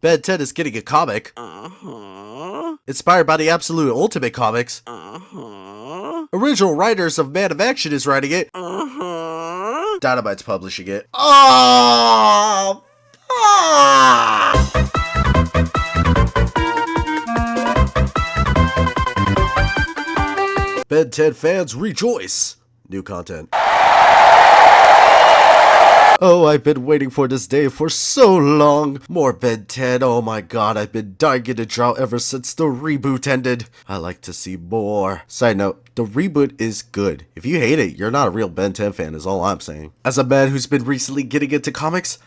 Ben 10 is getting a comic. Inspired by the Absolute Ultimate comics. Original writers of Man of Action is writing it. Dynamite's publishing it. Oh! Ben 10 fans rejoice! New content. Oh, I've been waiting for this day for so long. More Ben 10, oh my god, I've been dying in a drought ever since the reboot ended. I like to see more. Side note, the reboot is good. If you hate it, you're not a real Ben 10 fan is all I'm saying. As a man who's been recently getting into comics,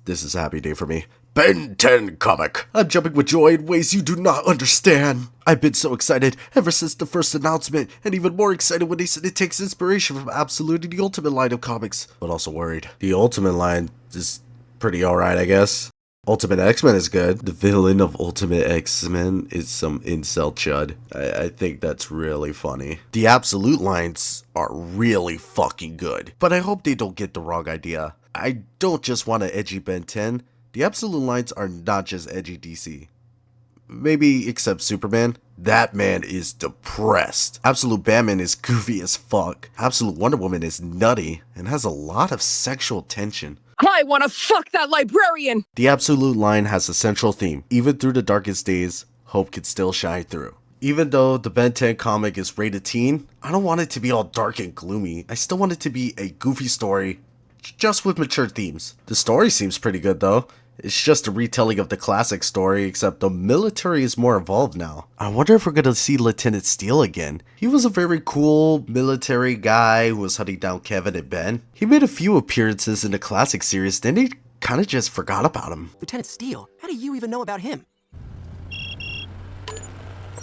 this is a happy day for me. Ben 10 comic. I'm jumping with joy in ways you do not understand. I've been so excited ever since the first announcement, and even more excited when they said it takes inspiration from Absolute and the Ultimate line of comics, but also worried. The Ultimate line is pretty alright, I guess. Ultimate X-Men is good. The villain of Ultimate X-Men is some incel chud. I think that's really funny. The Absolute lines are really fucking good, but I hope they don't get the wrong idea. I don't just want an edgy Ben 10. The Absolute lines are not just edgy DC. Maybe except Superman. That man is depressed. Absolute Batman is goofy as fuck. Absolute Wonder Woman is nutty and has a lot of sexual tension. I wanna fuck that librarian! The Absolute line has a central theme. Even through the darkest days, hope can still shine through. Even though the Ben 10 comic is rated teen, I don't want it to be all dark and gloomy. I still want it to be a goofy story, just with mature themes. The story seems pretty good though. It's just a retelling of the classic story, except the military is more involved now. I wonder if we're gonna see Lieutenant Steele again. He was a very cool military guy who was hunting down Kevin and Ben. He made a few appearances in the classic series, then they kinda just forgot about him. Lieutenant Steele? How do you even know about him?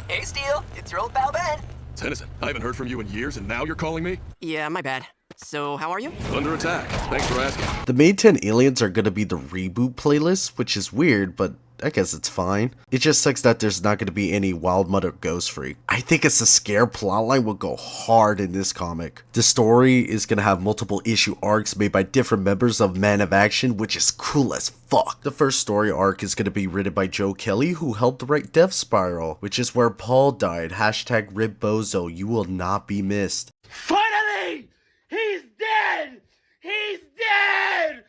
Hey Steele, it's your old pal Ben. Tennyson, I haven't heard from you in years and now you're calling me? Yeah, my bad. So, how are you? Under attack. Thanks for asking. The main 10 aliens are gonna be the reboot playlist, which is weird, but I guess it's fine. It just sucks that there's not gonna be any Wild Mud or Ghost Freak. I think it's a scare plotline will go hard in this comic. The story is gonna have multiple issue arcs made by different members of Man of Action, which is cool as fuck. The first story arc is gonna be written by Joe Kelly, who helped write Death Spiral, which is where Paul died. Hashtag Rip Bozo, you will not be missed. Finally! He's dead! He's dead!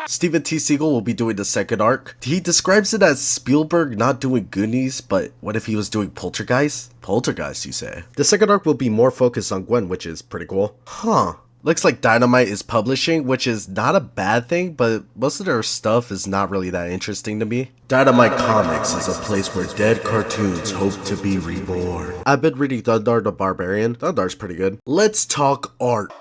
Steven T. Seagal will be doing the second arc. He describes it as Spielberg not doing Goonies, but what if he was doing Poltergeist? Poltergeist, you say. The second arc will be more focused on Gwen, which is pretty cool. Huh. Looks like Dynamite is publishing, which is not a bad thing, but most of their stuff is not really that interesting to me. Dynamite Comics is a place where dead cartoons hope to be reborn. I've been reading Thundar the Barbarian. Thundar's pretty good. Let's talk art.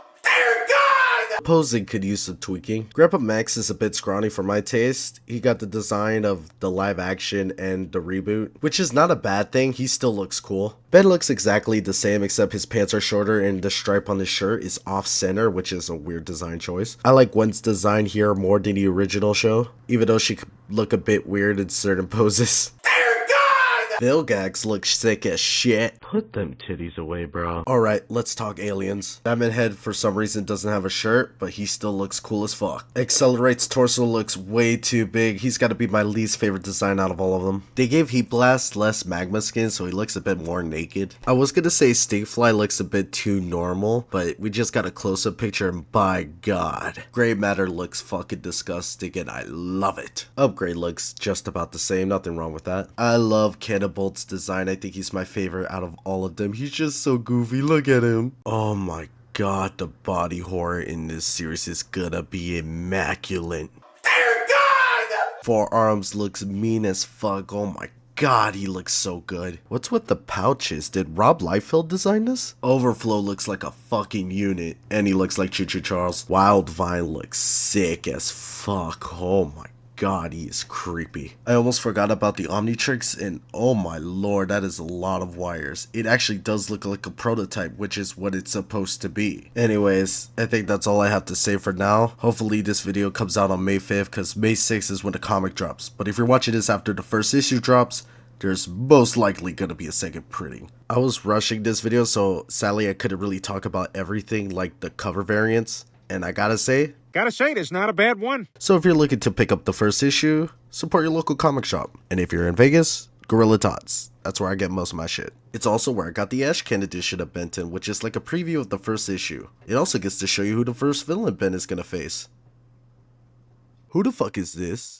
Posing could use some tweaking. Grandpa Max is a bit scrawny for my taste. He got the design of the live action and the reboot, which is not a bad thing. He still looks cool. Ben looks exactly the same except his pants are shorter and the stripe on his shirt is off center, which is a weird design choice. I like Gwen's design here more than the original show, even though she could look a bit weird in certain poses. Vilgax looks sick as shit. Put them titties away, bro. Alright, let's talk aliens. Batman Head for some reason doesn't have a shirt, but he still looks cool as fuck. Accelerate's torso looks way too big. He's gotta be my least favorite design out of all of them. They gave Heat Blast less magma skin, so he looks a bit more naked. I was gonna say Stingfly looks a bit too normal, but we just got a close-up picture and by god. Gray Matter looks fucking disgusting and I love it. Upgrade looks just about the same, nothing wrong with that. I love Cannonbolt's design. I think he's my favorite out of all of them. He's just so goofy. Look at him. Oh my god, the body horror in this series is gonna be immaculate. Dear God! Forearms looks mean as fuck. Oh my god, he looks so good. What's with the pouches? Did Rob Liefeld design this? Overflow looks like a fucking unit. And he looks like Choo Choo Charles. Wildvine looks sick as fuck. Oh my god, he is creepy. I almost forgot about the Omnitrix, and oh my lord, that is a lot of wires. It actually does look like a prototype, which is what it's supposed to be. Anyways, I think that's all I have to say for now. Hopefully this video comes out on May 5th, because May 6th is when the comic drops. But if you're watching this after the first issue drops, there's most likely gonna be a second printing. I was rushing this video, so sadly I couldn't really talk about everything like the cover variants. And I gotta say, it's not a bad one. so if you're looking to pick up the first issue, support your local comic shop. And if you're in Vegas, Gorilla Tots. That's where I get most of my shit. It's also where I got the Ashcan edition of Ben 10, which is like a preview of the first issue. It also gets to show you who the first villain Ben is gonna face. Who the fuck is this?